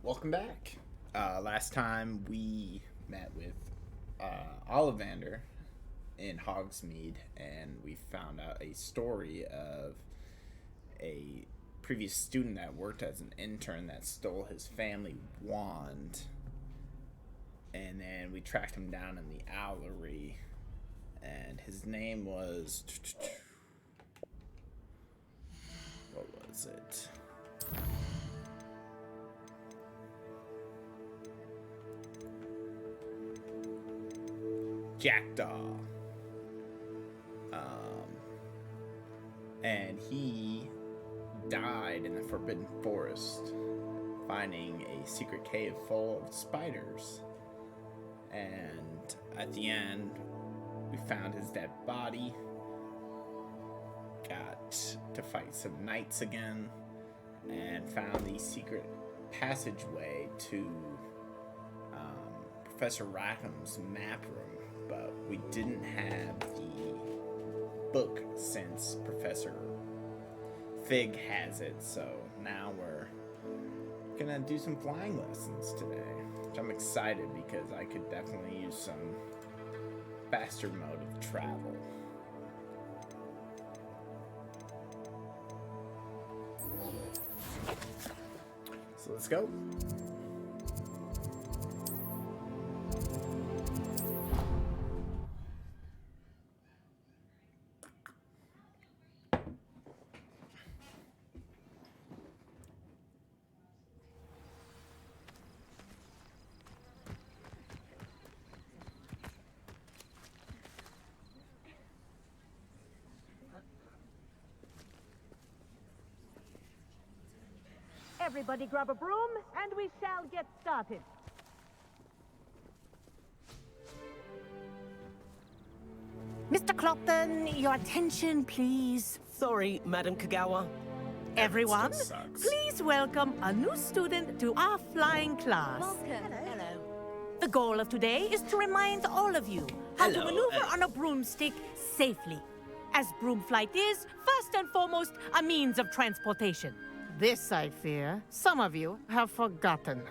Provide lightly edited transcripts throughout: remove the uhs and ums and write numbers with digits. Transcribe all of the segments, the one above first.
welcome back. Last time we met with Ollivander in Hogsmeade, and we found out a story of a previous student that worked as an intern that stole his family wand. And then we tracked him down in the Owlery, and his name was... What was it? Jackdaw. And he died in the Forbidden Forest, finding a secret cave full of spiders. And at the end, we found his dead body, got to fight some knights again, and found the secret passageway to Professor Rackham's map room, but we didn't have the book since Professor Fig has it, so now we're gonna do some flying lessons today, which I'm excited because I could definitely use some faster mode of travel. So let's go. Everybody grab a broom, and we shall get started. Mr. Clopton, your attention, please. Sorry, Madam Kagawa. Everyone, sucks. please welcome a new student to our flying class. Welcome. Hello. The goal of today is to remind all of you how to Hello, maneuver on a broomstick safely, as broom flight is, first and foremost, a means of transportation. This, I fear, some of you have forgotten.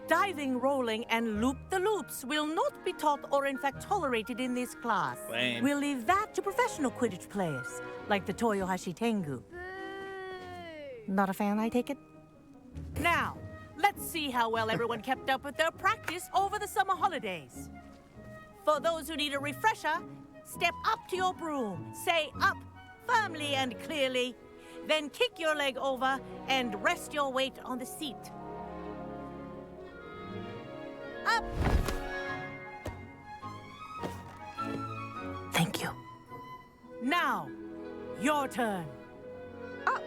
Diving, rolling, and loop-the-loops will not be taught or in fact tolerated in this class. Lame. We'll leave that to professional Quidditch players, like the Toyohashi Tengu. Not a fan, I take it? Now, let's see how well everyone kept up with their practice over the summer holidays. For those who need a refresher, step up to your broom, say up firmly and clearly, then kick your leg over and rest your weight on the seat. Up! Thank you. Now, your turn. Up,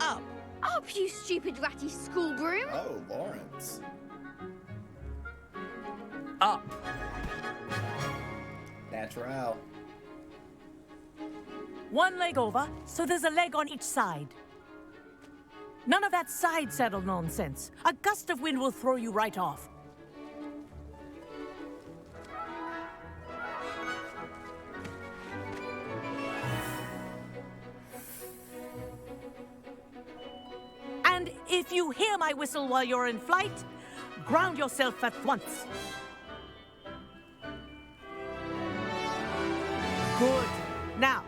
Up. up, you stupid ratty school broom. Oh, Lawrence. Up. Natural. One leg over, so there's a leg on each side. None of that side saddle nonsense. A gust of wind will throw you right off. And if you hear my whistle while you're in flight, ground yourself at once. Good. Now,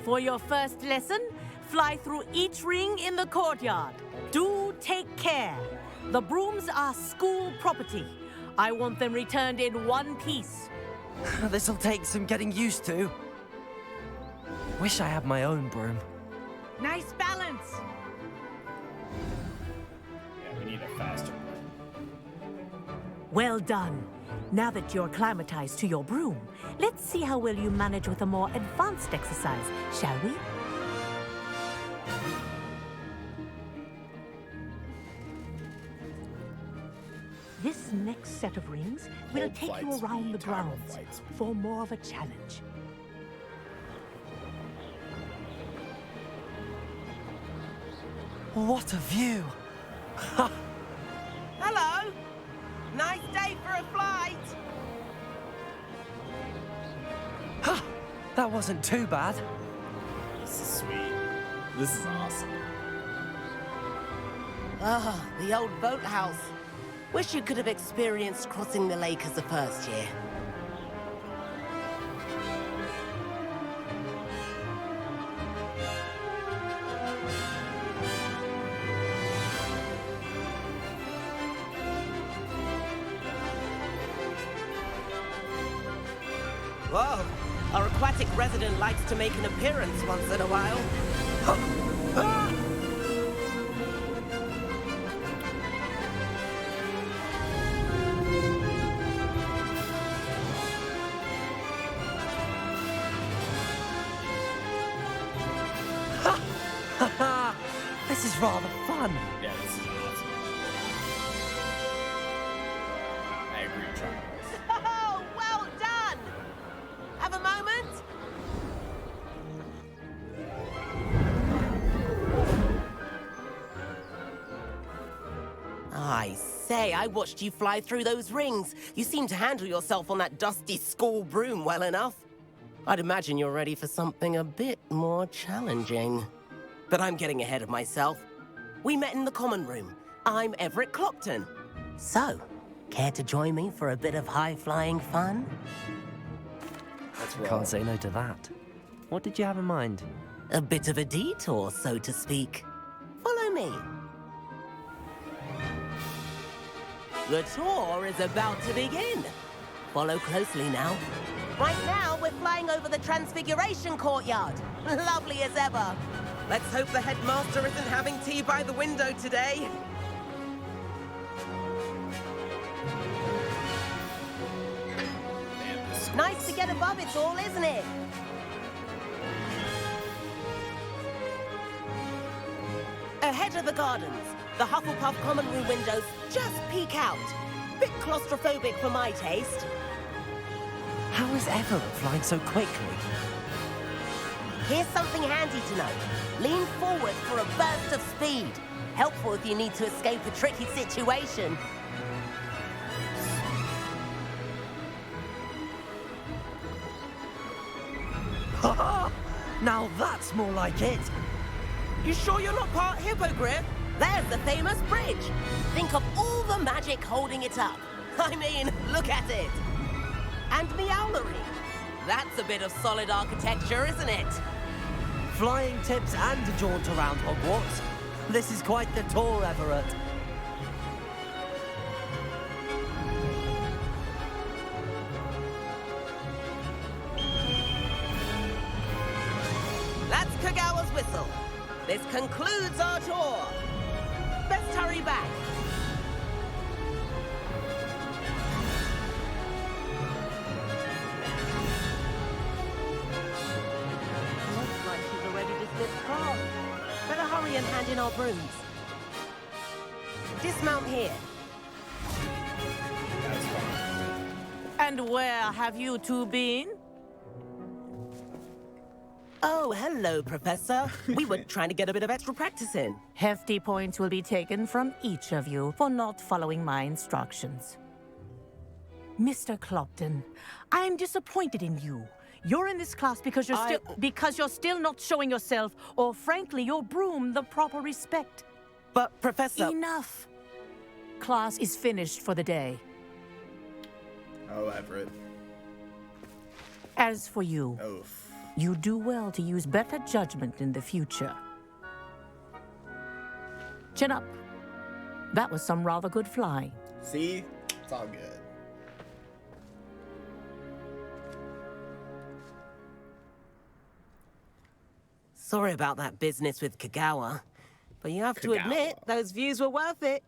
for your first lesson, fly through each ring in the courtyard. Do take care. The brooms are school property. I want them returned in one piece. This'll take some getting used to. Wish I had my own broom. Nice balance. Yeah, we need a faster one. Well done. Now that you're acclimatized to your broom, let's see how well you manage with a more advanced exercise, shall we? This next set of rings will Hold take you flights, around the toggle grounds flights. for more of a challenge. What a view. Hello. Nice day for a flight. That wasn't too bad. This is sweet. This is awesome. Ah, the old boathouse. Wish you could have experienced crossing the lake as a first year. Whoa! Our aquatic resident likes to make an appearance once in a while. This is rather fun. Yeah, this is awesome. I agree, Charles. Oh, well done! Have a moment? I say, I watched you fly through those rings. You seem to handle yourself on that dusty school broom well enough. I'd imagine you're ready for something a bit more challenging. But I'm getting ahead of myself. We met in the common room. I'm Everett Clopton. So, care to join me for a bit of high-flying fun? Let's roll. Can't say no to that. What did you have in mind? A bit of a detour, so to speak. Follow me. The tour is about to begin. Follow closely now. Right now, we're flying over the Transfiguration Courtyard. Lovely as ever. Let's hope the headmaster isn't having tea by the window today. Man, this Nice to get above it all, isn't it? Ahead of the gardens, the Hufflepuff common room windows just peek out. Bit claustrophobic for my taste. How is Everett flying so quickly? Here's something handy to know. Lean forward for a burst of speed. Helpful if you need to escape a tricky situation. Now that's more like it. You sure you're not part hippogriff? There's the famous bridge. Think of all the magic holding it up. I mean, look at it. And the owlery. That's a bit of solid architecture, isn't it? Flying tips and a jaunt around Hogwarts. This is quite the tour, Everett. That's Kagawa's whistle. This concludes our tour. Best hurry back. Looks like she's already dismissed class. Better hurry and hand in our brooms. Dismount here. That's fine. And where have you two been? Oh, hello, Professor. We were trying to get a bit of extra practice in. Hefty points will be taken from each of you for not following my instructions. Mr. Clopton, I'm disappointed in you. You're in this class because you're still not showing yourself, or frankly, your broom the proper respect. But, Professor... Enough. Class is finished for the day. Oh, Everett. As for you, Oof. you do well to use better judgment in the future. Chin up. That was some rather good flying. See? It's all good. Sorry about that business with Kagawa, but you have to admit, those views were worth it.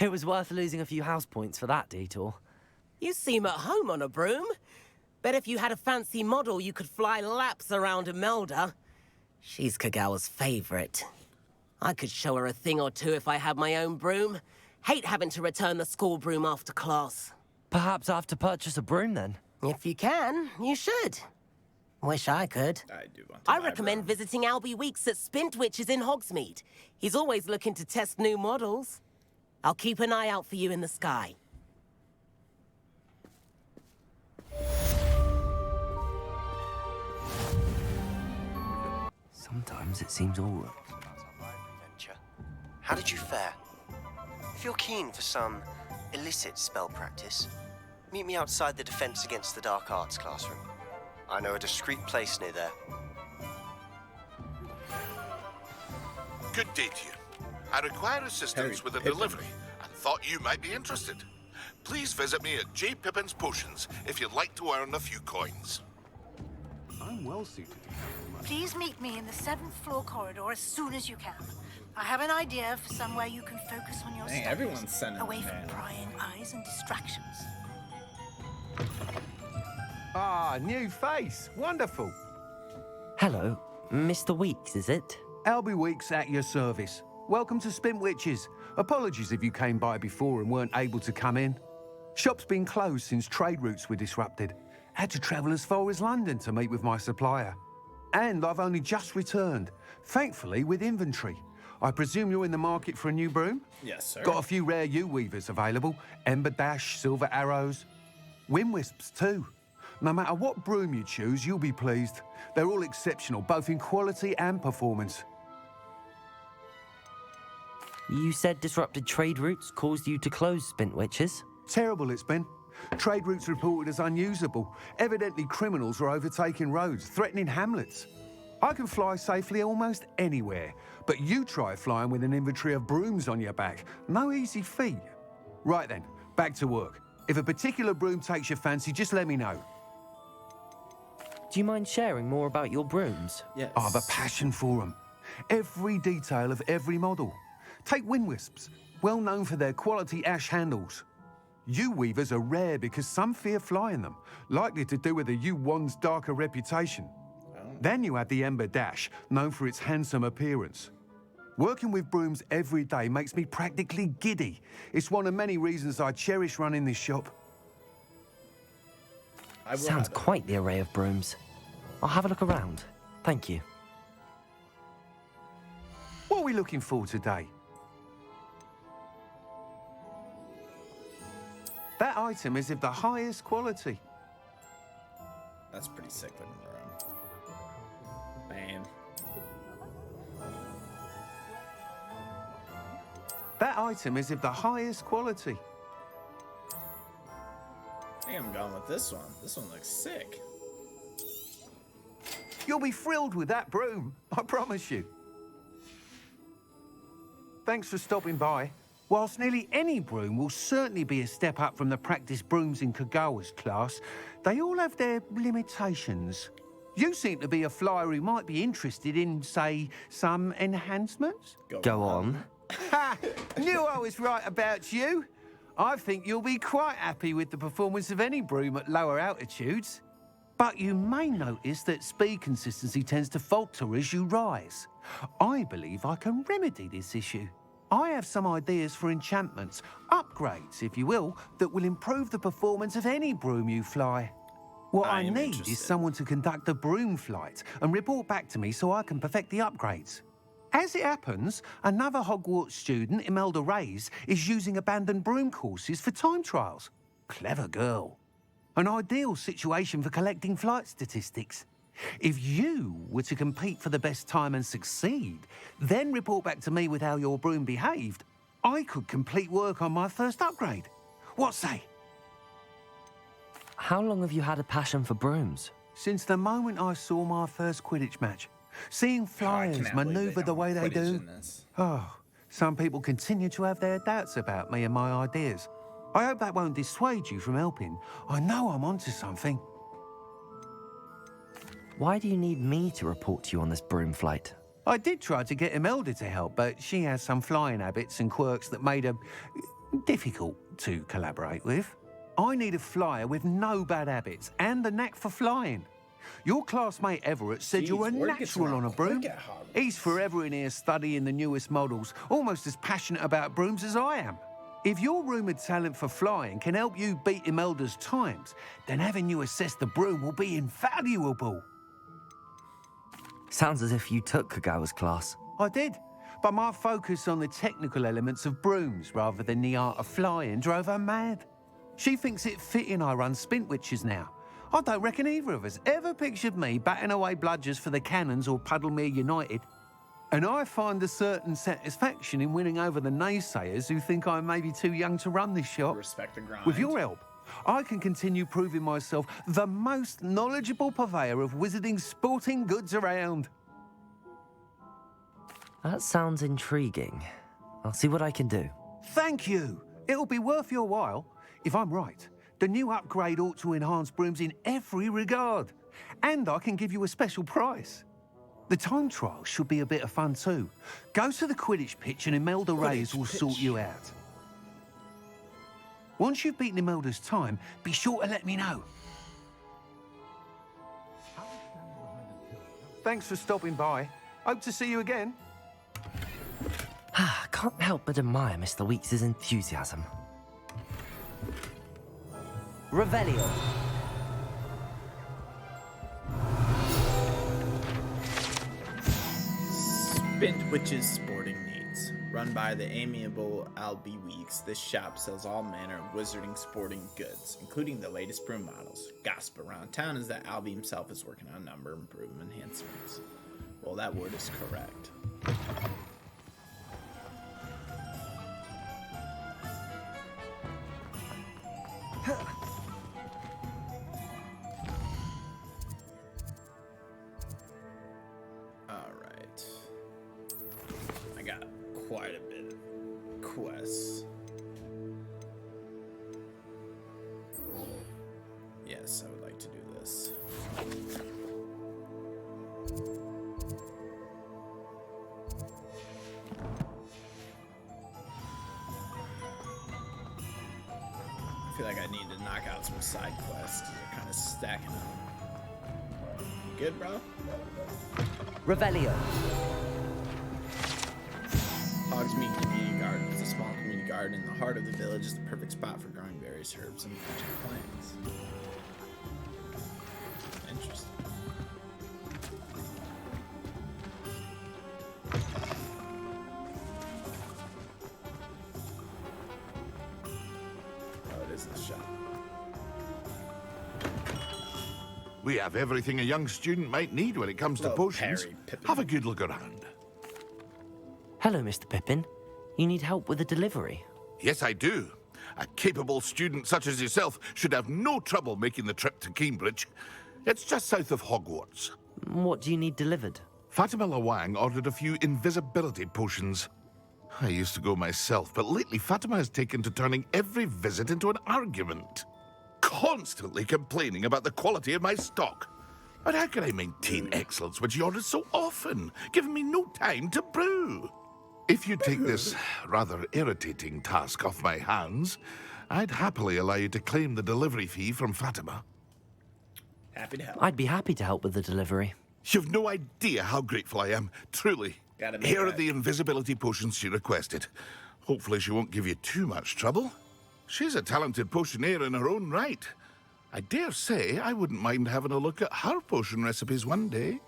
It was worth losing a few house points for that detour. You seem at home on a broom. Bet if you had a fancy model, you could fly laps around Imelda. She's Kagawa's favorite. I could show her a thing or two if I had my own broom. Hate having to return the school broom after class. Perhaps I have to purchase a broom then. If you can, you should. Wish I could. I do want to I buy recommend Broom. visiting Albie Weeks at Spintwitches in Hogsmeade. He's always looking to test new models. I'll keep an eye out for you in the sky. Sometimes it seems all right. How did you fare? If you're keen for some illicit spell practice, meet me outside the Defense Against the Dark Arts classroom. I know a discreet place near there. Good day to you. I require assistance with a delivery and thought you might be interested. Please visit me at J. Pippin's Potions if you'd like to earn a few coins. I'm well suited. Please meet me in the 7th floor corridor as soon as you can. I have an idea for somewhere you can focus on your Dang, studies, everyone's sending away them, from man. prying eyes and distractions. Ah, new face. Wonderful. Hello, Mr. Weeks, is it? Albie Weeks at your service. Welcome to Spintwitches. Apologies if you came by before and weren't able to come in. Shop's been closed since trade routes were disrupted. Had to travel as far as London to meet with my supplier. And I've only just returned, thankfully with inventory. I presume you're in the market for a new broom? Yes, sir. Got a few rare U-weavers available. Ember Dash, Silver Arrows. Wind Wisps too. No matter what broom you choose, you'll be pleased. They're all exceptional, both in quality and performance. You said disrupted trade routes caused you to close Spintwitches? Terrible it's been. Trade routes reported as unusable. Evidently criminals are overtaking roads, threatening hamlets. I can fly safely almost anywhere, but you try flying with an inventory of brooms on your back. No easy feat. Right then, back to work. If a particular broom takes your fancy, just let me know. Do you mind sharing more about your brooms? Yes. I have a passion for them. Every detail of every model. Take Wind Wisps, well known for their quality ash handles. U-weavers are rare because some fear flying them, likely to do with the U-wand's darker reputation. Then you have the Ember Dash, known for its handsome appearance. Working with brooms every day makes me practically giddy. It's one of many reasons I cherish running this shop. I will Sounds have it. quite the array of brooms. I'll have a look around. Thank you. What are we looking for today? That item is of the highest quality. That's pretty sick looking room. Man. That item is of the highest quality. I think I'm going with this one. This one looks sick. You'll be thrilled with that broom, I promise you. Thanks for stopping by. Whilst nearly any broom will certainly be a step up from the practice brooms in Kagawa's class, they all have their limitations. You seem to be a flyer who might be interested in, say, some enhancements? Go on. Ha! Knew I was right about you. I think you'll be quite happy with the performance of any broom at lower altitudes. But you may notice that speed consistency tends to falter as you rise. I believe I can remedy this issue. I have some ideas for enchantments, upgrades, if you will, that will improve the performance of any broom you fly. What I I'm need interested. is someone to conduct a broom flight and report back to me so I can perfect the upgrades. As it happens, another Hogwarts student, Imelda Reyes, is using abandoned broom courses for time trials. Clever girl. An ideal situation for collecting flight statistics. If you were to compete for the best time and succeed, then report back to me with how your broom behaved, I could complete work on my first upgrade. What say? How long have you had a passion for brooms? Since the moment I saw my first Quidditch match. Seeing I flyers cannot believe manoeuvre the don't way they Quidditch do. in this. Oh, some people continue to have their doubts about me and my ideas. I hope that won't dissuade you from helping. I know I'm onto something. Why do you need me to report to you on this broom flight? I did try to get Imelda to help, but she has some flying habits and quirks that made her difficult to collaborate with. I need a flyer with no bad habits and the knack for flying. Your classmate Everett said Jeez, you're a word gets natural around on a broom. quick at Hogwarts. He's forever in here studying the newest models, almost as passionate about brooms as I am. If your rumoured talent for flying can help you beat Imelda's times, then having you assess the broom will be invaluable. Sounds as if you took Kagawa's class. I did, but my focus on the technical elements of brooms rather than the art of flying drove her mad. She thinks it fitting I run Spintwitches now. I don't reckon either of us ever pictured me batting away bludgers for the Cannons or Puddlemere United. And I find a certain satisfaction in winning over the naysayers who think I may be too young to run this shop. Respect the grind. With your help, I can continue proving myself the most knowledgeable purveyor of wizarding sporting goods around. That sounds intriguing. I'll see what I can do. Thank you. It'll be worth your while. If I'm right, the new upgrade ought to enhance Brooms in every regard. And I can give you a special price. The time trial should be a bit of fun too. Go to the Quidditch pitch and Imelda Reyes will sort you out. Once you've beaten Imelda's time, be sure to let me know. Thanks for stopping by. Hope to see you again. I can't help but admire Mr. Weeks' enthusiasm. Revelio. Spint Witches Sporting Needs. Run by the amiable Albie Weeks, this shop sells all manner of wizarding sporting goods, including the latest broom models. Gossip around town is that Albie himself is working on a number of broom enhancements. Well, that word is correct. Alright. I got quite a bit of quests. Yes, I would like to do this. I feel like I need to knock out some side quests because they're kind of stacking up. You good, bro? Revelio. Hogsmeade Community Garden is a small community garden in the heart of the village. Is the perfect spot for growing various herbs and magic plants. Interesting. Oh, it is this shop. We have everything a young student might need when it comes to Hello, potions. Harry Pippin. Have a good look around. Hello, Mr. Pippin. You need help with the delivery? Yes, I do. A capable student such as yourself should have no trouble making the trip to Cambridge. It's just south of Hogwarts. What do you need delivered? Fatima Lawang ordered a few invisibility potions. I used to go myself, but lately Fatima has taken to turning every visit into an argument. Constantly complaining about the quality of my stock. But how can I maintain excellence when she orders so often, giving me no time to brew? If you take this rather irritating task off my hands, I'd happily allow you to claim the delivery fee from Fatima. Happy to help. I'd be happy to help with the delivery. You've no idea how grateful I am, truly. Gotta make Here are that. the invisibility potions she requested. Hopefully she won't give you too much trouble. She's a talented potioneer in her own right. I dare say I wouldn't mind having a look at her potion recipes one day.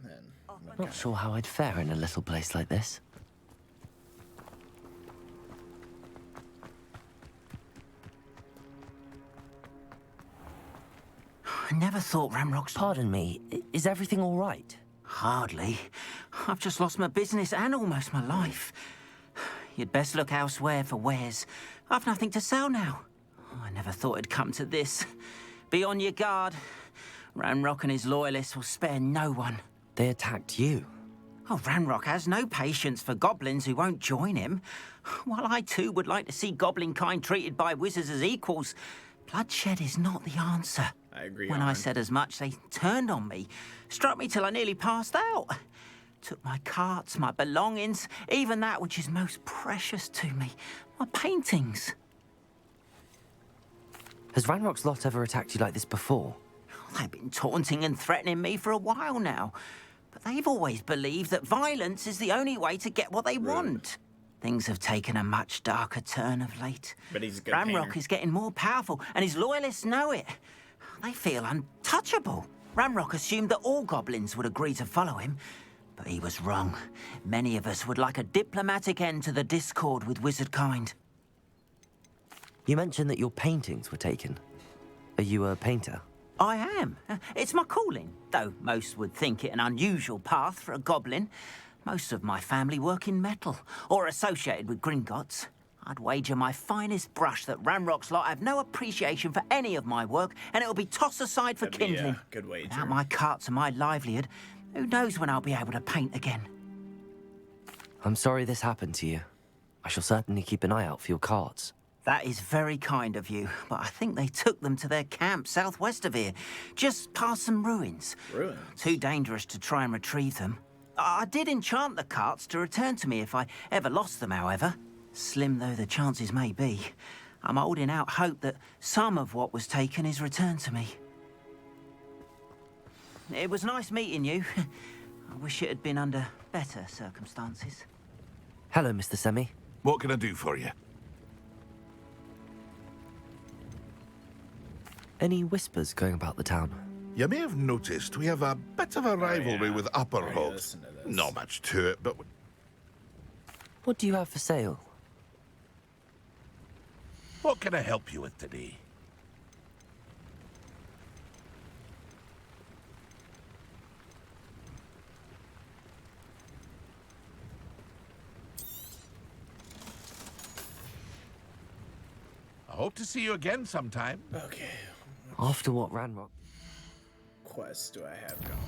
Then, Not sure how I'd fare in a little place like this. I never thought Ramrock's... Pardon me, is everything all right? Hardly. I've just lost my business and almost my life. You'd best look elsewhere for wares. I've nothing to sell now. Oh, I never thought it'd come to this. Be on your guard. Ramrock and his loyalists will spare no one. They attacked you. Oh, Ramrock has no patience for goblins who won't join him. While I too would like to see goblin kind treated by wizards as equals, bloodshed is not the answer. I agree. When I said as much, they turned on me, struck me till I nearly passed out. Took my carts, my belongings, even that which is most precious to me, my paintings. Has Ranrock's lot ever attacked you like this before? They've been taunting and threatening me for a while now, but they've always believed that violence is the only way to get what they want. Things have taken a much darker turn of late. But he's a good Ramrock painter. is getting more powerful, and his loyalists know it. They feel untouchable. Ramrock assumed that all goblins would agree to follow him, but he was wrong. Many of us would like a diplomatic end to the discord with wizard kind. You mentioned that your paintings were taken. Are you a painter? I am. It's my calling, though most would think it an unusual path for a goblin. Most of my family work in metal, or associated with Gringotts. I'd wager my finest brush that Ranrock's lot have no appreciation for any of my work, and it'll be tossed aside for That'd be kindling. a good wager. Without my carts and my livelihood, who knows when I'll be able to paint again? I'm sorry this happened to you. I shall certainly keep an eye out for your carts. That is very kind of you, but I think they took them to their camp southwest of here, just past some ruins. Ruins? Too dangerous to try and retrieve them. I did enchant the carts to return to me if I ever lost them, however. Slim though the chances may be, I'm holding out hope that some of what was taken is returned to me. It was nice meeting you. I wish it had been under better circumstances. Hello, Mr. Semi. What can I do for you? Any whispers going about the town? You may have noticed we have a bit of a rivalry with Upper Hog. Not much to it, but... What do you have for sale? What can I help you with today? I hope to see you again sometime. Okay. After what Ranrock... Quest do I have going?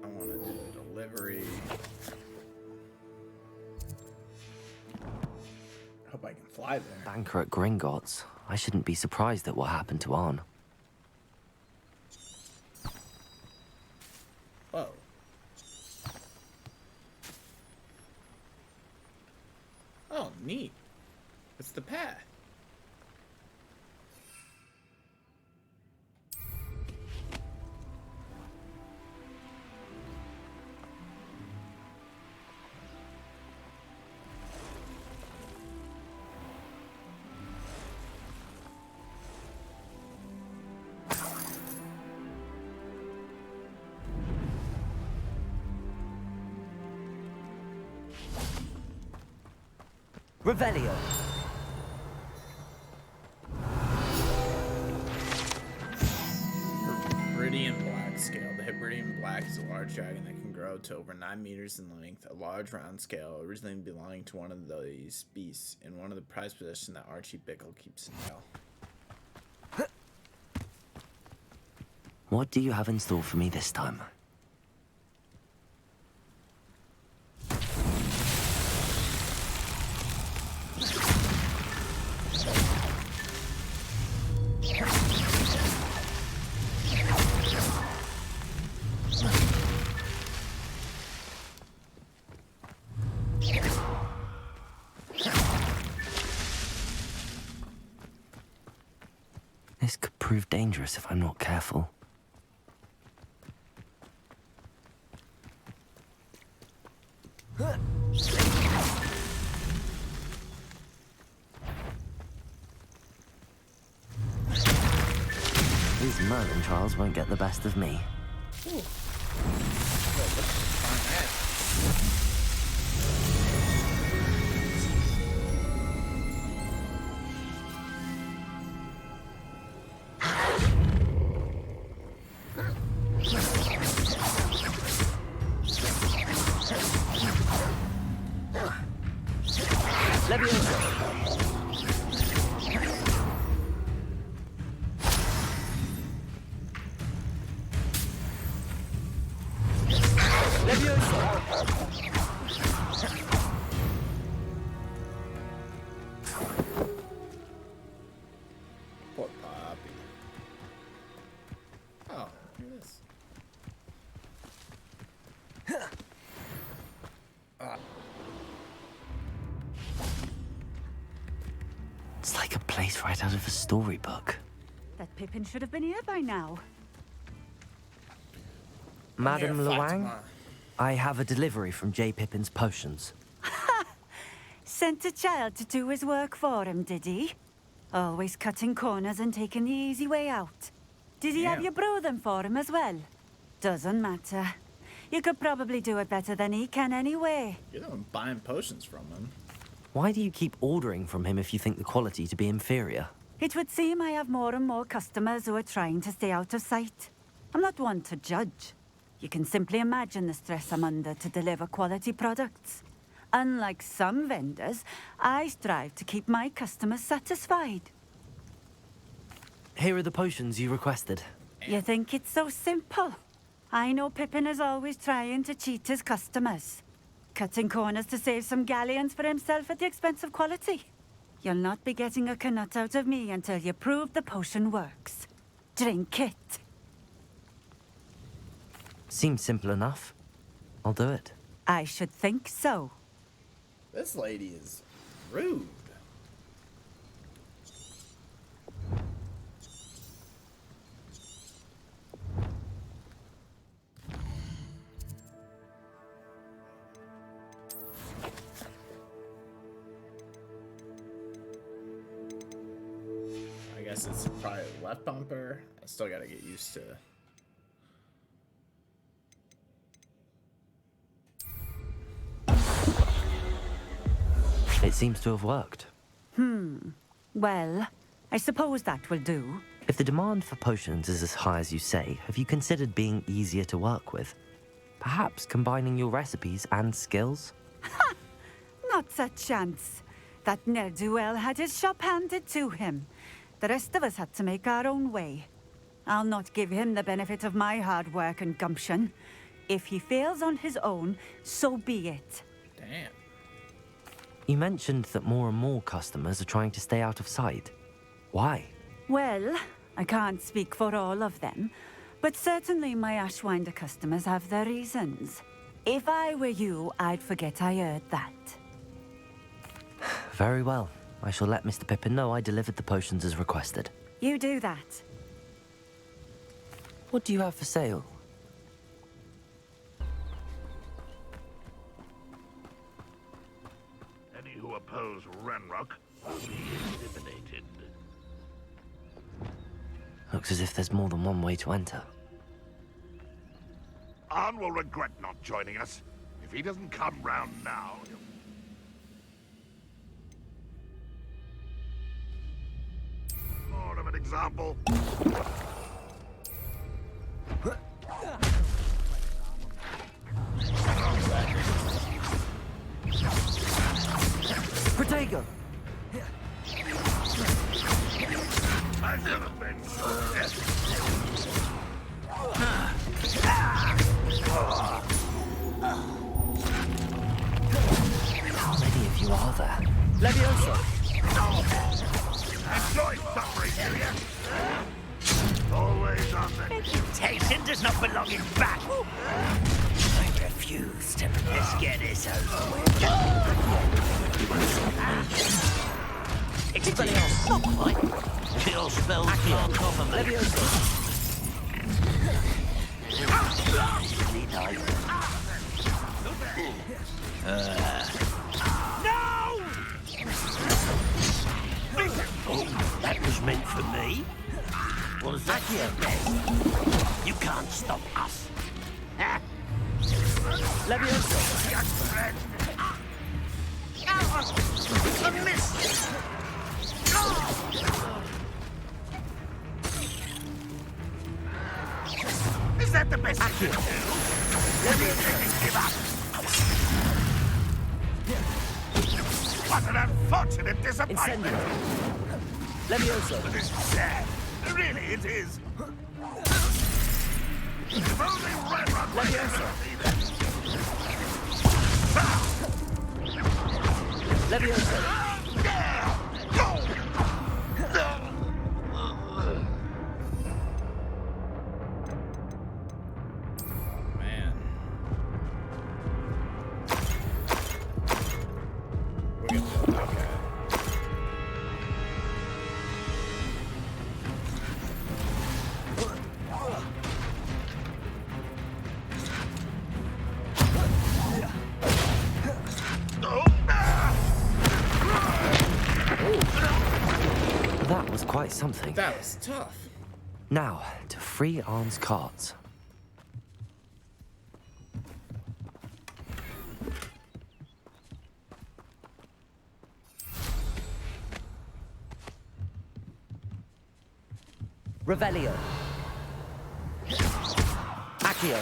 I want to do a delivery. Hope I can fly there. Banker at Gringotts. I shouldn't be surprised at what happened to Arn. Whoa. Oh, neat. It's the path. Revelio. Herbology Black scale. The Herbology Black is a large dragon that can grow to over 9 meters in length. A large round scale, originally belonging to one of these beasts, and one of the prized possessions that Archie Bickle keeps in hell. What do you have in store for me this time? This could prove dangerous if I'm not careful. These Merlin trials won't get the best of me. Ooh. Well, look at Poor Poppy. Oh, look at this. It's like a place right out of a storybook. That Pippin should have been here by now. Madam Here, Luang, Fatima. I have a delivery from J. Pippin's Potions. Sent a child to do his work for him, did he? Always cutting corners and taking the easy way out. Did he have Yeah. you brew them for him as well? Doesn't matter. You could probably do it better than he can anyway. You're the one buying potions from him. Why do you keep ordering from him if you think the quality to be inferior? It would seem I have more and more customers who are trying to stay out of sight. I'm not one to judge. You can simply imagine the stress I'm under to deliver quality products. Unlike some vendors, I strive to keep my customers satisfied. Here are the potions you requested. You think it's so simple? I know Pippin is always trying to cheat his customers. Cutting corners to save some galleons for himself at the expense of quality. You'll not be getting a canut out of me until you prove the potion works. Drink it. Seems simple enough. I'll do it. I should think so. This lady is rude. I guess it's probably left bumper. I still gotta get used to. It seems to have worked. Well, I suppose that will do. If the demand for potions is as high as you say, have you considered being easier to work with? Perhaps combining your recipes and skills? Not a chance. That ne'er-do-well had his shop handed to him. The rest of us had to make our own way. I'll not give him the benefit of my hard work and gumption. If he fails on his own, so be it. Damn. You mentioned that more and more customers are trying to stay out of sight. Why? Well, I can't speak for all of them, but certainly my Ashwinder customers have their reasons. If I were you, I'd forget I heard that. Very well. I shall let Mr. Pippin know I delivered the potions as requested. You do that. What do you have for sale? Any who oppose Renrock will be eliminated. Looks as if there's more than one way to enter. Arn will regret not joining us. If he doesn't come round now, he'll... More of an example. Protego! I've never been so desperate. How many of you are there? Leviosa! Enjoy suffering, do you? Always on the... Reputation does not belong in battle. I refuse to. Let's get this over with. Expelliarmus. Not quite. Kill spells can't cover me. Leviosa. No! Oh, that was meant for me. Was that your best? You can't stop us. Leviosa! A miss! Is that the best you can do? Let me give up. What an unfortunate disappointment. Leviosa! It is sad. Really, it is. If only Renrock Leviosa! Leviosa! Man. We're gonna do it. Okay. That was quite something. That was tough. Now, to free Arn's carts. Revelio. Accio.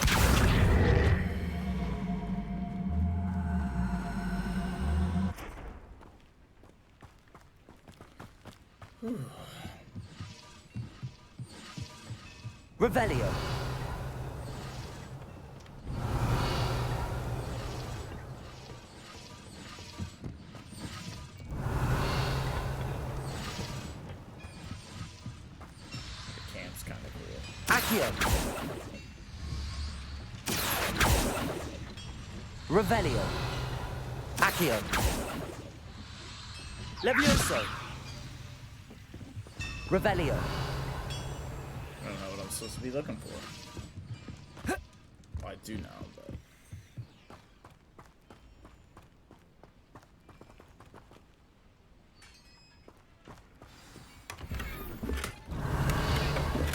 Revelio. The camp's kind of cool. Accio. Revelio. Accio. Levioso. Revelio. I don't know what I'm supposed to be looking for. Well, I do know, but...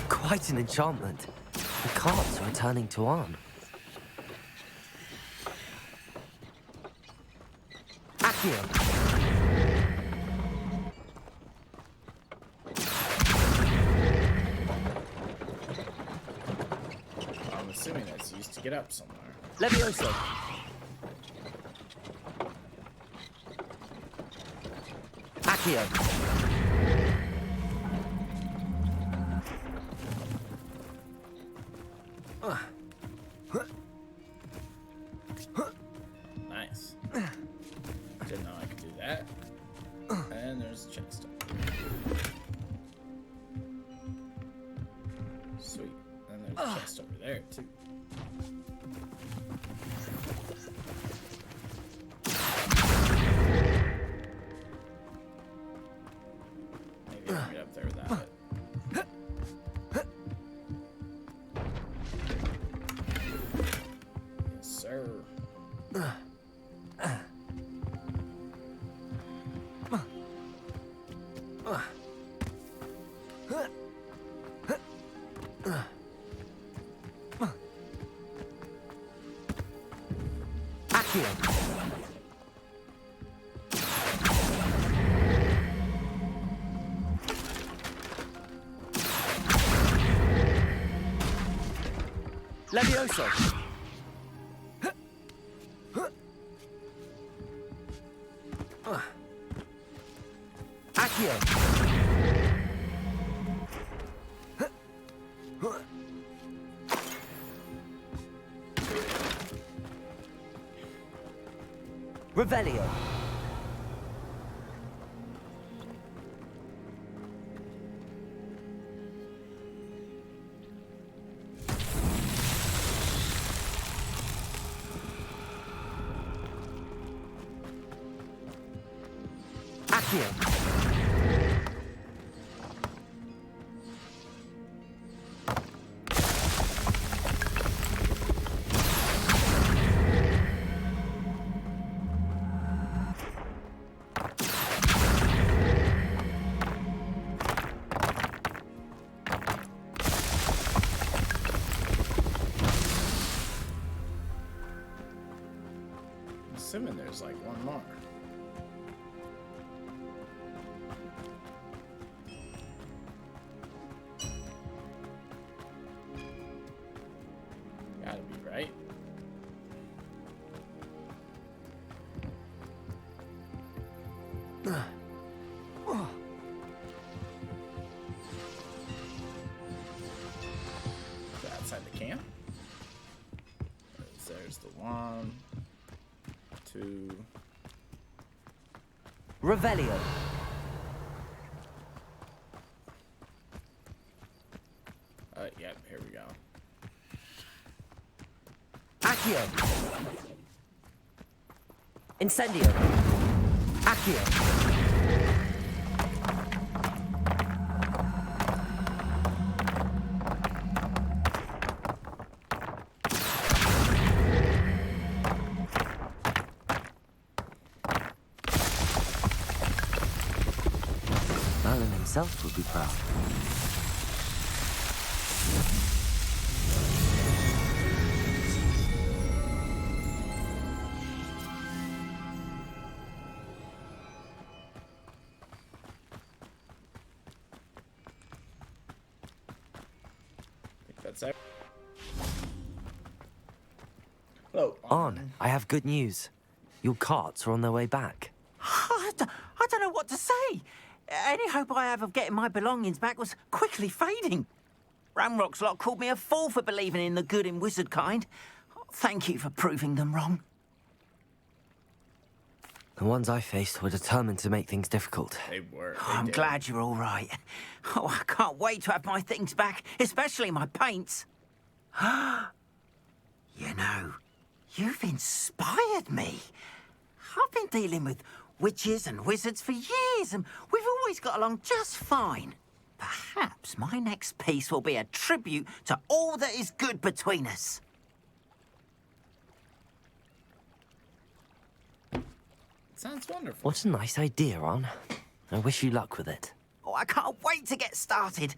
Quite an enchantment. The carts are returning to Arn. Accio. I'm assuming that's used to get up somewhere. Levioso. Accio. Nice. Didn't know I could do that. And there's a chest. Sweet. And there's a chest over there, too. Maybe I can get up there without it. Yes, sir. Accio. Levioso. Accio. Revelio. Accio. I'm assuming there's like one more. Gotta be right. So outside the camp. There's the 1, 2. Revelio. Yep, here we go. Accio. Incendio. Accio. Merlin himself would be proud. That's it. Hello, Arn, I have good news. Your carts are on their way back. I don't know what to say. Any hope I have of getting my belongings back was quickly fading. Ramrock's lot called me a fool for believing in the good in wizard kind. Thank you for proving them wrong. The ones I faced were determined to make things difficult. They were. I'm glad you're all right. Oh, I can't wait to have my things back, especially my paints. You know, you've inspired me. I've been dealing with witches and wizards for years, and we've always got along just fine. Perhaps my next piece will be a tribute to all that is good between us. Sounds wonderful. What a nice idea, Arn. I wish you luck with it. Oh, I can't wait to get started.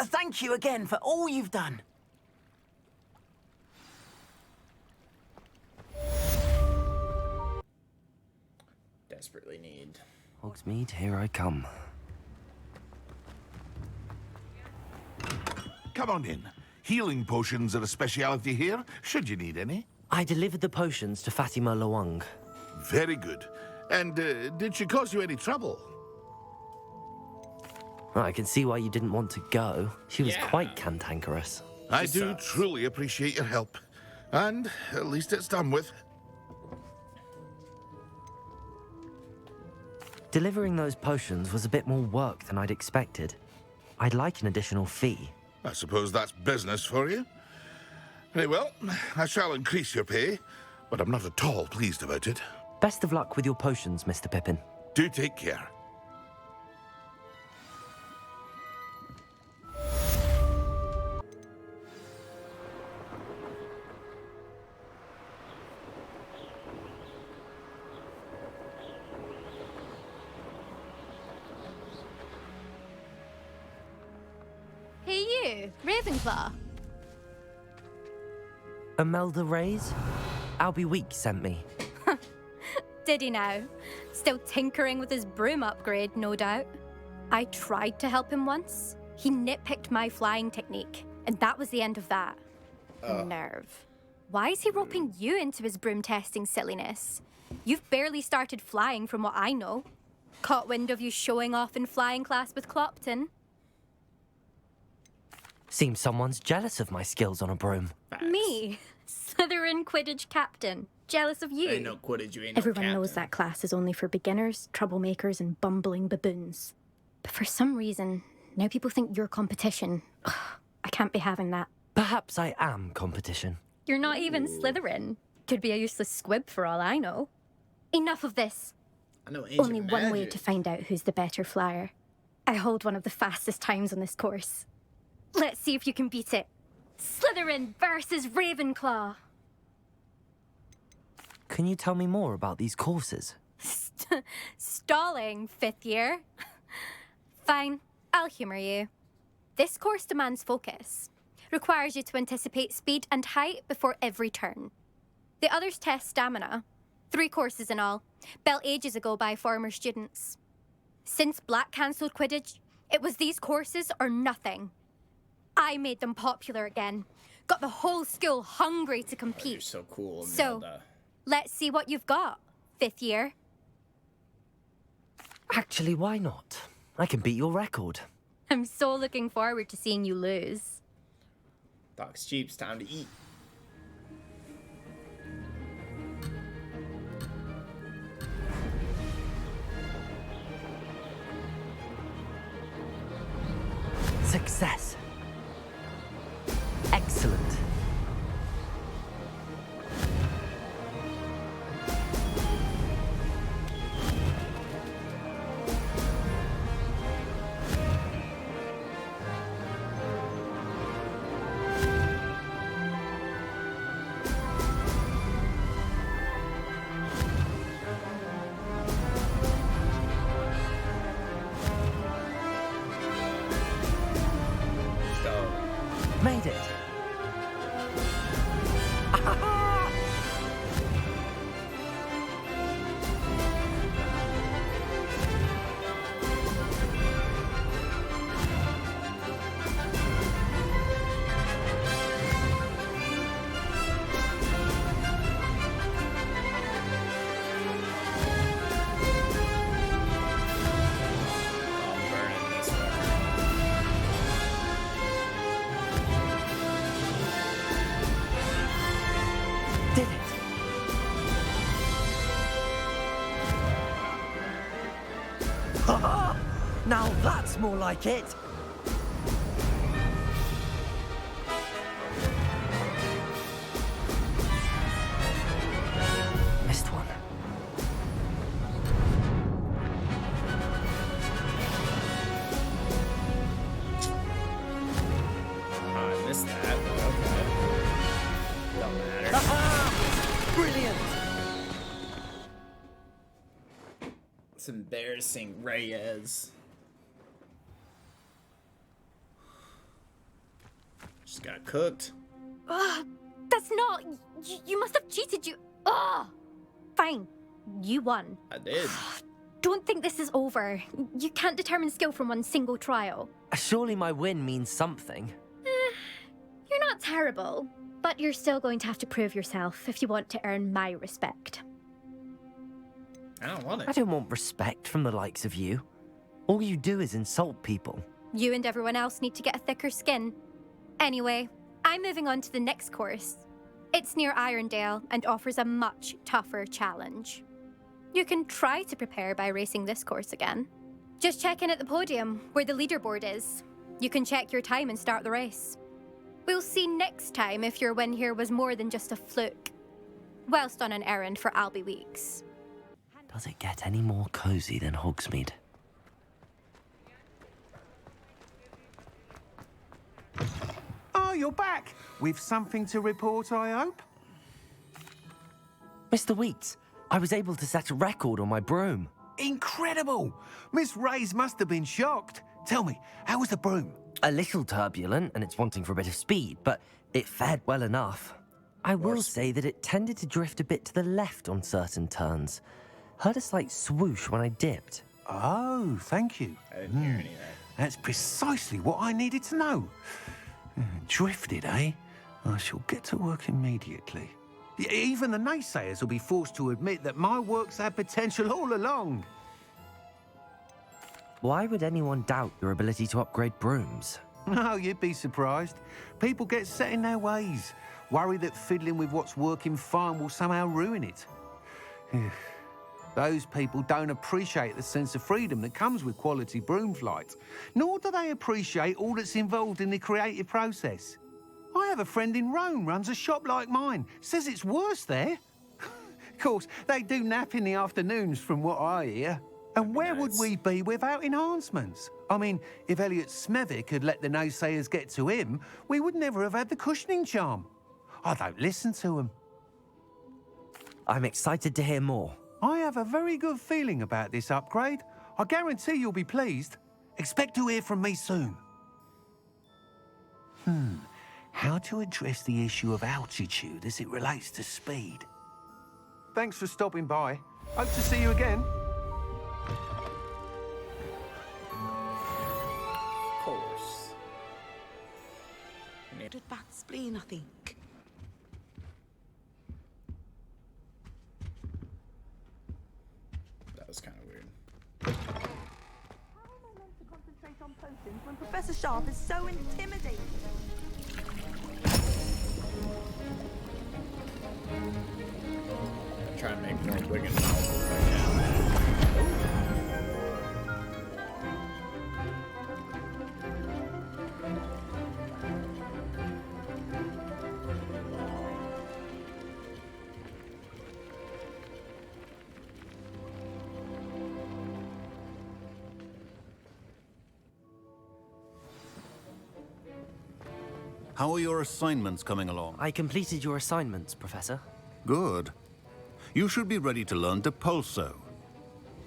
Thank you again for all you've done. Desperately need. Hogsmeade, here I come. Come on in. Healing potions are a speciality here, should you need any. I delivered the potions to Fatima Lawang. Very good. And did she cause you any trouble? Well, I can see why you didn't want to go. She was quite cantankerous. I do truly appreciate your help. And at least it's done with. Delivering those potions was a bit more work than I'd expected. I'd like an additional fee. I suppose that's business for you. Very well, I shall increase your pay, but I'm not at all pleased about it. Best of luck with your potions, Mr. Pippin. Do take care. Hey you, Ravenclaw. Imelda Reyes? Albie Week sent me. Did he now? Still tinkering with his broom upgrade, no doubt. I tried to help him once. He nitpicked my flying technique, and that was the end of that. Nerve. Why is he roping you into his broom testing silliness? You've barely started flying from what I know. Caught wind of you showing off in flying class with Clopton. Seems someone's jealous of my skills on a broom. Me? Slytherin Quidditch captain. Jealous of you. Ain't no Quidditch, you ain't no Everyone captain. knows that class is only for beginners, troublemakers, and bumbling baboons. But for some reason, now people think you're competition. Ugh, I can't be having that. Perhaps I am competition. You're not even Slytherin. Could be a useless squib for all I know. Enough of this. I know ancient Only one way magic. to find out who's the better flyer. I hold one of the fastest times on this course. Let's see if you can beat it. Slytherin versus Ravenclaw. Can you tell me more about these courses? Stalling, 5th year. Fine, I'll humour you. This course demands focus. Requires you to anticipate speed and height before every turn. The others test stamina. 3 courses in all, built ages ago by former students. Since Black cancelled Quidditch, it was these courses or nothing. I made them popular again. Got the whole school hungry to compete. Oh, you're so cool, So, Imelda. let's see what you've got, 5th year. Actually, why not? I can beat your record. I'm so looking forward to seeing you lose. Talk's cheap, it's time to eat. Success. Excellent. Now that's more like it. Missed one. I missed that. Okay. Don't matter. Aha! Brilliant! It's embarrassing, Reyes. Just got cooked. That's not... You must have cheated, you... Ugh! Fine. You won. I did. Don't think this is over. You can't determine skill from one single trial. Surely my win means something. You're not terrible, but you're still going to have to prove yourself if you want to earn my respect. I don't want it. I don't want respect from the likes of you. All you do is insult people. You and everyone else need to get a thicker skin. Anyway, I'm moving on to the next course. It's near Irondale and offers a much tougher challenge. You can try to prepare by racing this course again. Just check in at the podium, where the leaderboard is. You can check your time and start the race. We'll see next time if your win here was more than just a fluke. Whilst on an errand for Albie Weeks. Does it get any more cozy than Hogsmeade? Oh, you're back! With something to report, I hope? Mr. Wheats, I was able to set a record on my broom. Incredible! Miss Reyes must have been shocked. Tell me, how was the broom? A little turbulent, and it's wanting for a bit of speed, but it fared well enough. I will say that it tended to drift a bit to the left on certain turns. Heard a slight swoosh when I dipped. Oh, thank you. I didn't hear any of that. That's precisely what I needed to know. Drifted, eh? I shall get to work immediately. Even the naysayers will be forced to admit that my work's had potential all along. Why would anyone doubt your ability to upgrade brooms? No, you'd be surprised. People get set in their ways, worry that fiddling with what's working fine will somehow ruin it. Those people don't appreciate the sense of freedom that comes with quality broom flight, nor do they appreciate all that's involved in the creative process. I have a friend in Rome runs a shop like mine, says it's worse there. Of course, they do nap in the afternoons from what I hear. And where would we be without enhancements? I mean, if Elliot Smethwick had let the naysayers get to him, we would never have had the cushioning charm. I don't listen to them. I'm excited to hear more. I have a very good feeling about this upgrade. I guarantee you'll be pleased. Expect to hear from me soon. How to address the issue of altitude as it relates to speed. Thanks for stopping by. Hope to see you again. Of course. Did bad spleen, I think. That was kind of weird. How am I meant to concentrate on potions when Professor Sharp is so intimidating? I'm trying to make more Wigan novels right now. How are your assignments coming along? I completed your assignments, Professor. Good. You should be ready to learn Depulso.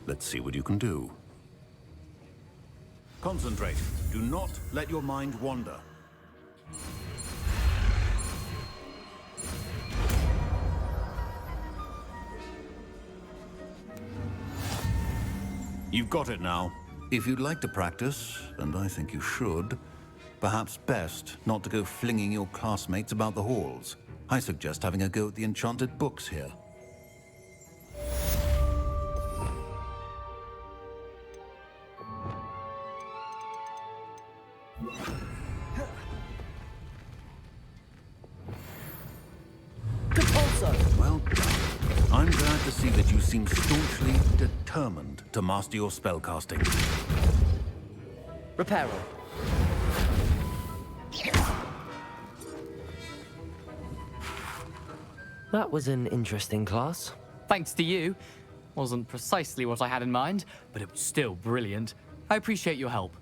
Let's see what you can do. Concentrate. Do not let your mind wander. You've got it now. If you'd like to practice, and I think you should, perhaps best not to go flinging your classmates about the halls. I suggest having a go at the enchanted books here. Well done. I'm glad to see that you see seem staunchly determined to master your spellcasting. Reparo. That was an interesting class. Thanks to you. Wasn't precisely what I had in mind, but it was still brilliant. I appreciate your help.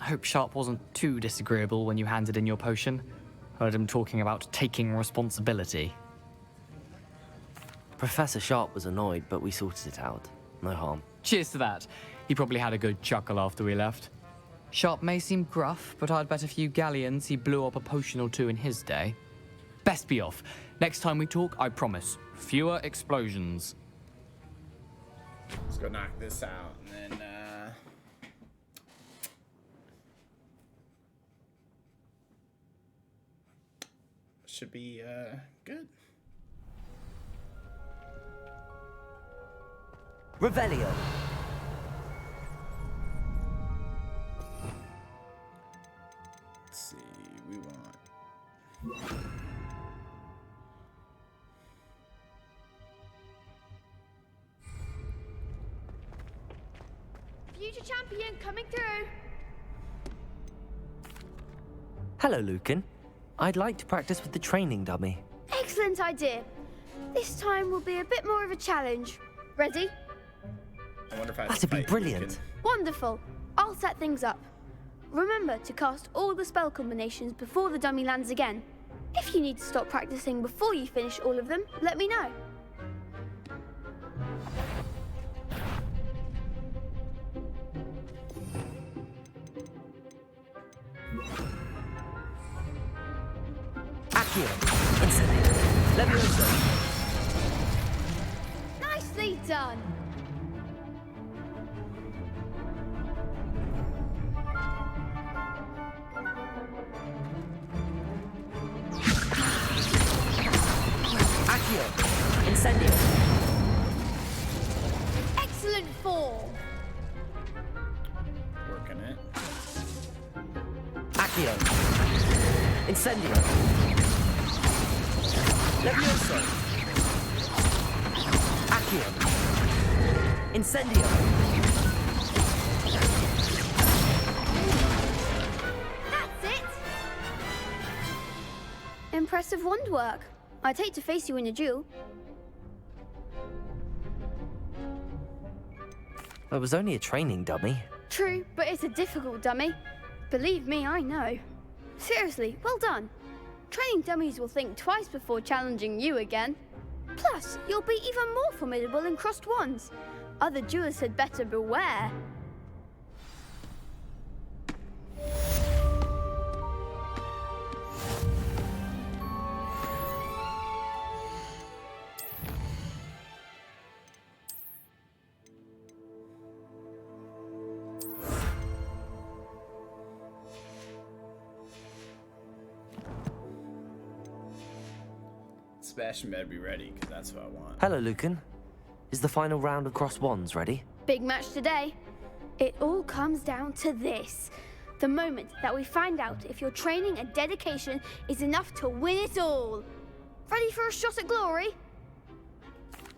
I hope Sharp wasn't too disagreeable when you handed in your potion. Heard him talking about taking responsibility. Professor Sharp was annoyed, but we sorted it out. No harm. Cheers to that. He probably had a good chuckle after we left. Sharp may seem gruff, but I'd bet a few galleons he blew up a potion or two in his day. Best be off. Next time we talk, I promise, fewer explosions. Let's go knock this out, and then, should be, good. Revelio. Let's see, we want... Future champion coming through. Hello, Lucan. I'd like to practice with the training dummy. Excellent idea. This time will be a bit more of a challenge. Ready? I wonder if I have That'd to be fight brilliant. Lucan. Wonderful. I'll set things up. Remember to cast all the spell combinations before the dummy lands again. If you need to stop practicing before you finish all of them, let me know. Accio. Incendio. Levioso. Nicely done. Accio. Incendio. Excellent form. Working it. Accio. Incendio. Levioso. Accio. Incendio. That's it. Impressive wand work. I'd hate to face you in a duel. It was only a training dummy. True, but it's a difficult dummy. Believe me, I know. Seriously, well done. Training dummies will think twice before challenging you again. Plus, you'll be even more formidable in crossed wands. Other duelists had better beware. Sebastian better be ready, because that's what I want. Hello, Lucan. Is the final round of cross wands ready? Big match today. It all comes down to this. The moment that we find out if your training and dedication is enough to win it all. Ready for a shot at glory?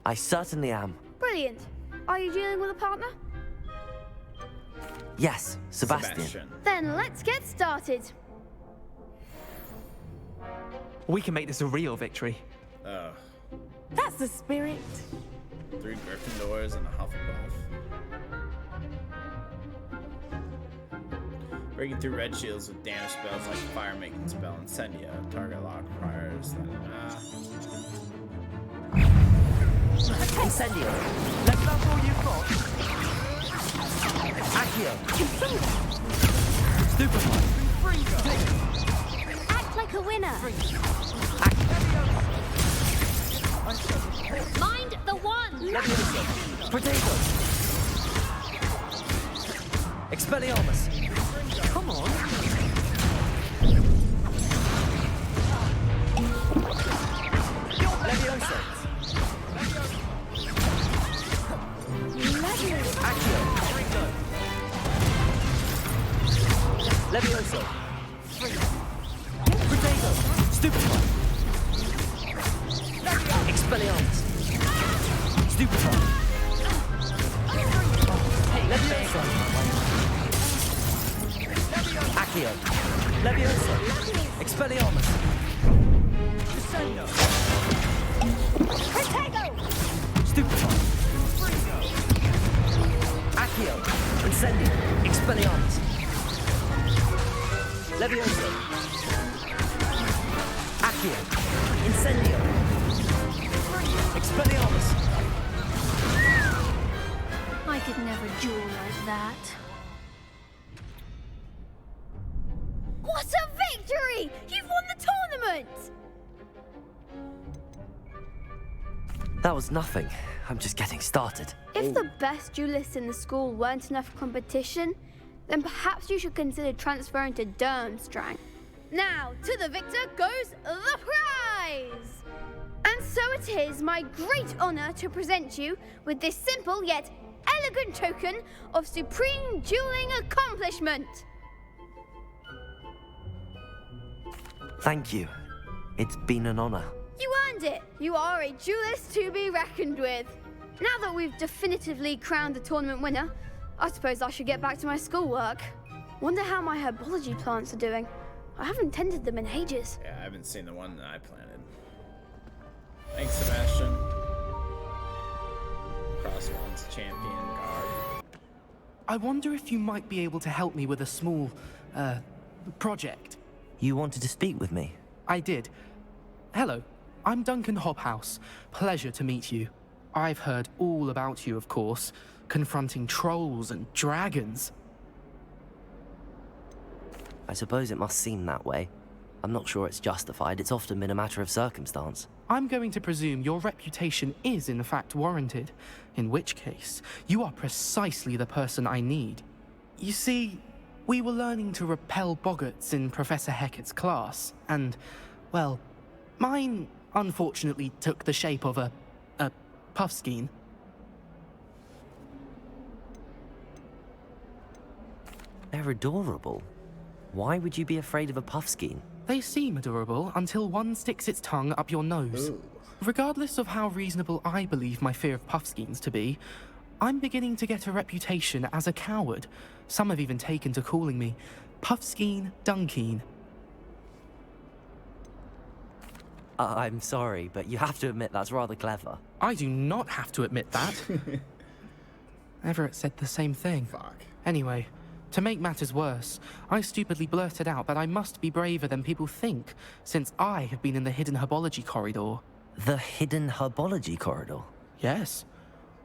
I certainly am. Brilliant. Are you dealing with a partner? Yes, Sebastian. Then let's get started. We can make this a real victory. Oh. That's the spirit. 3 Gryffindors and a Hufflepuff. Breaking through red shields with damage spells like fire making spell Incendia. Target lock requires Incendio. That's not all you've got. Accio. Stupefy. Act like a winner. Mind the one. Potato. Expelliarmus. Come on. Levioso. Accio. Levioso. Potato. Stupefy. Expelliarmus. Stupefy. Expelliarmus! Descendo! Protego! Stupefy! Accio! Incendio! Expelliarmus! Levioso! Accio! Incendio! Expelliarmus! I could never duel like that. What a victory! You've won the tournament! That was nothing. I'm just getting started. If the best duelists in the school weren't enough competition, then perhaps you should consider transferring to Durmstrang. Now, to the victor goes the prize! And so it is my great honor to present you with this simple yet elegant token of supreme dueling accomplishment. Thank you. It's been an honor. You earned it. You are a duelist to be reckoned with. Now that we've definitively crowned the tournament winner, I suppose I should get back to my schoolwork. Wonder how my herbology plants are doing. I haven't tended them in ages. Yeah, I haven't seen the one that I planted. Thanks, Sebastian. Crossbones champion guard. I wonder if you might be able to help me with a small, project. You wanted to speak with me? I did. Hello, I'm Duncan Hobhouse. Pleasure to meet you. I've heard all about you, of course, confronting trolls and dragons. I suppose it must seem that way. I'm not sure it's justified. It's often been a matter of circumstance. I'm going to presume your reputation is in fact warranted, in which case, you are precisely the person I need. You see, we were learning to repel boggarts in Professor Hecat's class, and, well, mine unfortunately took the shape of a puffskein. They're adorable. Why would you be afraid of a puffskein? They seem adorable until one sticks its tongue up your nose. Ooh. Regardless of how reasonable I believe my fear of puffskeins to be, I'm beginning to get a reputation as a coward. Some have even taken to calling me Puffskein Dunkeen. I'm sorry, but you have to admit that's rather clever. I do not have to admit that. Everett said the same thing. Fuck. Anyway, to make matters worse, I stupidly blurted out that I must be braver than people think, since I have been in the hidden herbology corridor. The hidden herbology corridor? Yes.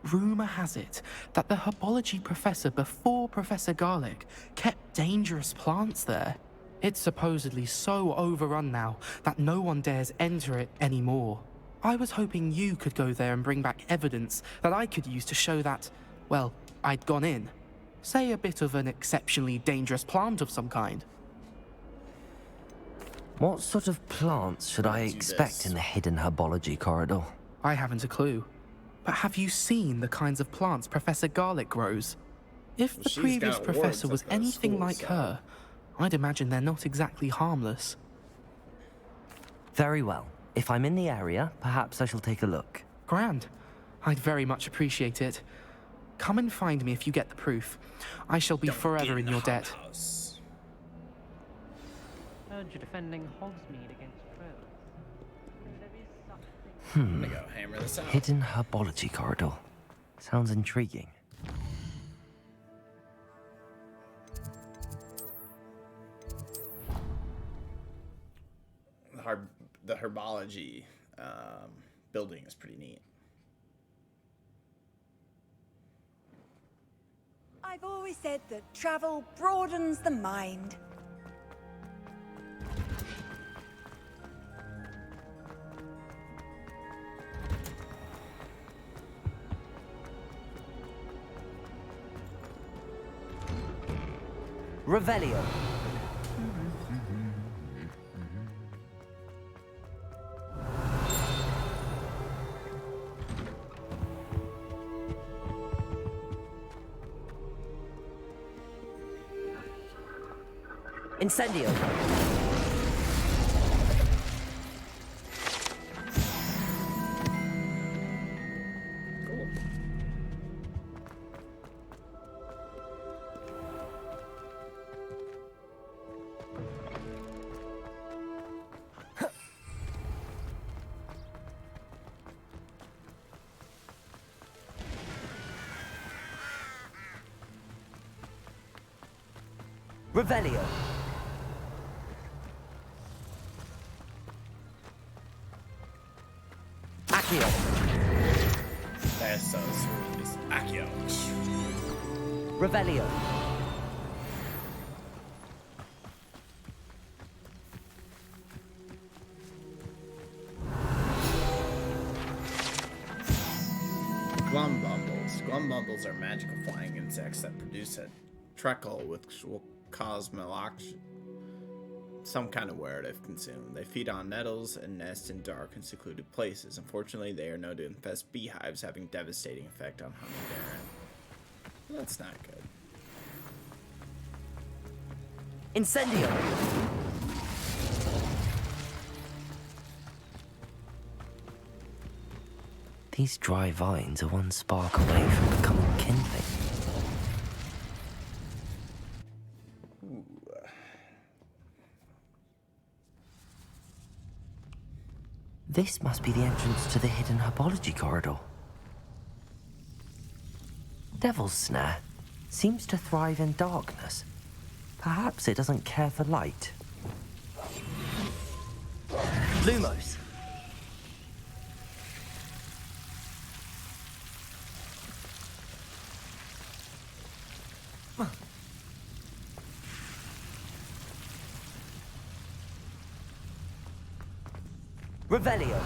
Rumour has it that the herbology professor before Professor Garlic kept dangerous plants there. It's supposedly so overrun now that no one dares enter it anymore. I was hoping you could go there and bring back evidence that I could use to show that, well, I'd gone in. Say a bit of an exceptionally dangerous plant of some kind. What sort of plants should I expect in the hidden herbology corridor? I haven't a clue. But have you seen the kinds of plants Professor Garlic grows? If the previous professor was anything like her, I'd imagine they're not exactly harmless. Very well. If I'm in the area, perhaps I shall take a look. Grand. I'd very much appreciate it. Come and find me if you get the proof. I shall be forever in your debt. Heard you're defending Hogsmeade against trolls. I'm gonna go hammer this out. Hidden herbology corridor. Sounds intriguing. The herbology building is pretty neat. I've always said that travel broadens the mind. Revelio. Incendio. Revelio. Accio. That's so sweet. It's Accio. Revelio. Glumbumbles. Glumbumbles are magical flying insects that produce a treacle which will cause some kind of wear if consumed. They feed on nettles and nest in dark and secluded places. Unfortunately, they are known to infest beehives, having devastating effect on honey bearing. That's not good. Incendio. These dry vines are one spark away from becoming kindling. This must be the entrance to the hidden herbology corridor. Devil's Snare seems to thrive in darkness. Perhaps it doesn't care for light. Lumos. Revelio.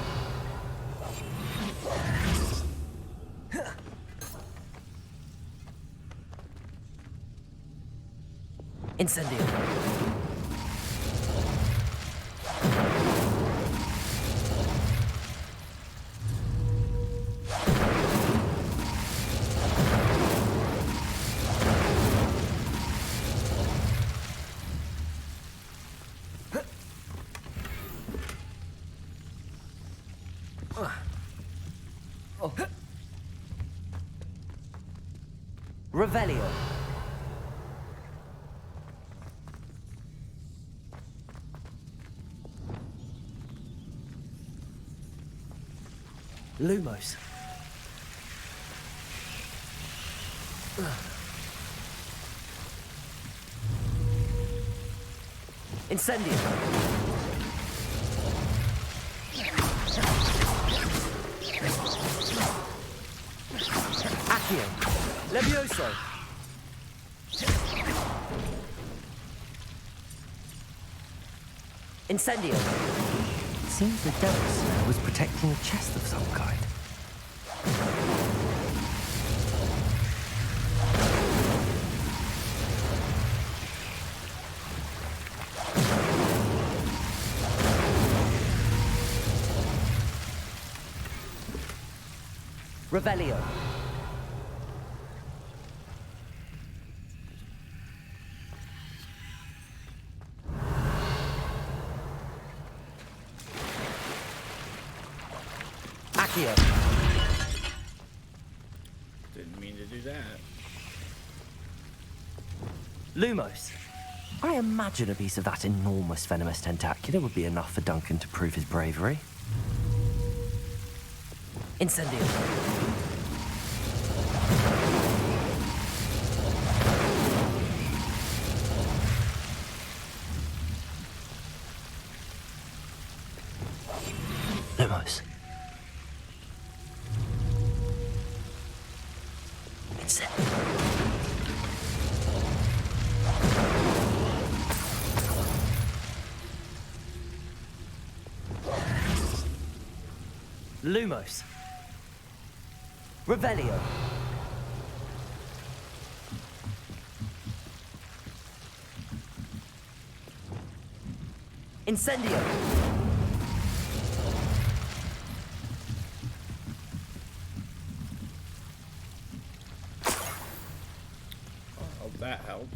Incendio. Revelio. Lumos. Incendio. Accio. Levioso. Incendio. Seems the Devil's Snare was protecting a chest of some kind. Revelio. Accio. Didn't mean to do that. Lumos. I imagine a piece of that enormous venomous tentacula would be enough for Duncan to prove his bravery. Incendio. Lumos. Incendio. Lumos. Revelio. Incendio. Oh, that helps.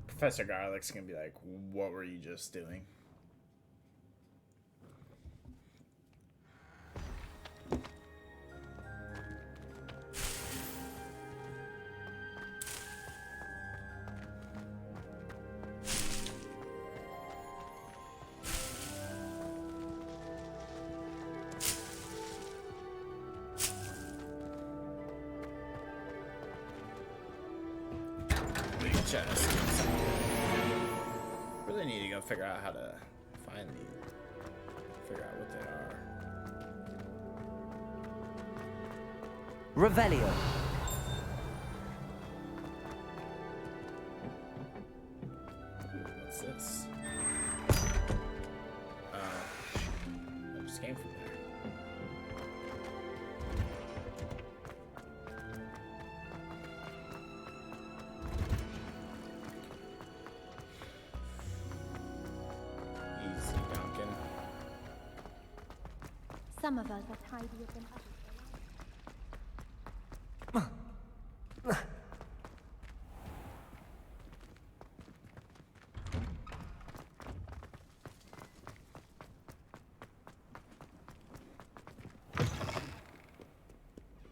Professor Garlic's gonna be like, what were you just doing? chest. Really need to go figure out how to find these. Figure out what they are. Revelio. What's this? I just came from there. Easy, Duncan. Some of us are tidier than others.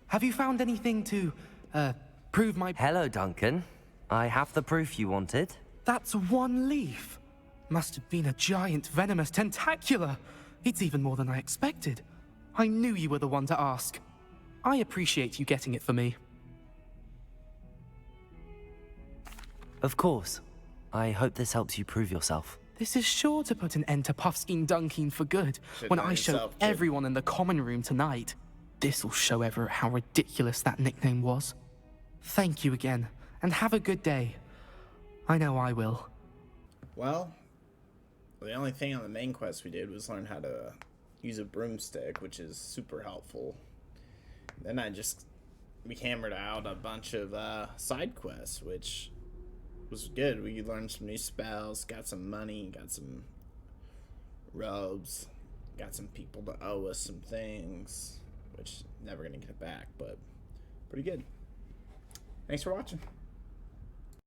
Have you found anything to, prove my... Hello, Duncan. I have the proof you wanted. That's one leaf. Must have been a giant venomous tentacula. It's even more than I expected. I knew you were the one to ask. I appreciate you getting it for me. Of course. I hope this helps you prove yourself. This is sure to put an end to Puffskein Dunkeen for good when I show everyone in the common room tonight. This'll show Everett how ridiculous that nickname was. Thank you again, and have a good day. I know I will. Well, the only thing on the main quest we did was learn how to use a broomstick, which is super helpful. Then we hammered out a bunch of side quests, which was good. We learned some new spells, got some money, got some robes, got some people to owe us some things, which never gonna get it back, but pretty good. Thanks for watching.